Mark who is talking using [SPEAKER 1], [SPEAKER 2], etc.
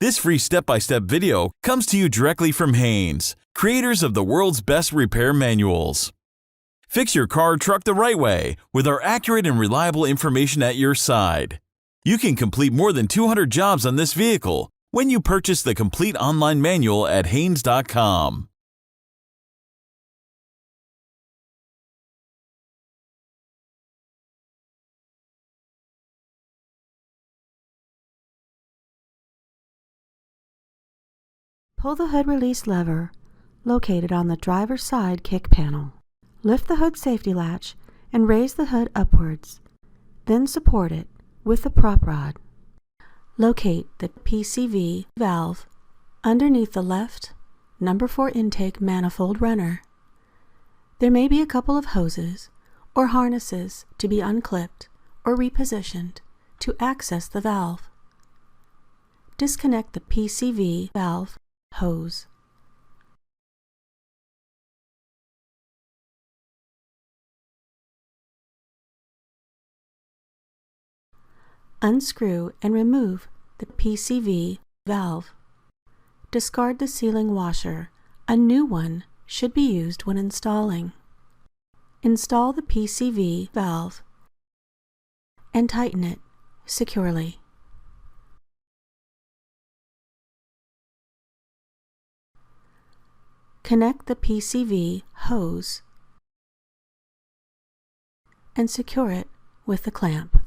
[SPEAKER 1] This free step-by-step video comes to you directly from Haynes, creators of the world's best repair manuals. Fix your car or truck the right way with our accurate and reliable information at your side. You can complete more than 200 jobs on this vehicle when you purchase the complete online manual at Haynes.com.
[SPEAKER 2] Pull the hood release lever located on the driver's side kick panel. Lift the hood safety latch and raise the hood upwards. Then support it with the prop rod. Locate the Pcv valve underneath the left number 4 intake manifold runner. There may be a couple of hoses or harnesses to be unclipped or repositioned to access the valve. Disconnect the Pcv valve hose. Unscrew and remove the Pcv valve. Discard the sealing washer. A new one should be used when installing. Install the Pcv valve and tighten it securely. Connect the Pcv hose and secure it with the clamp.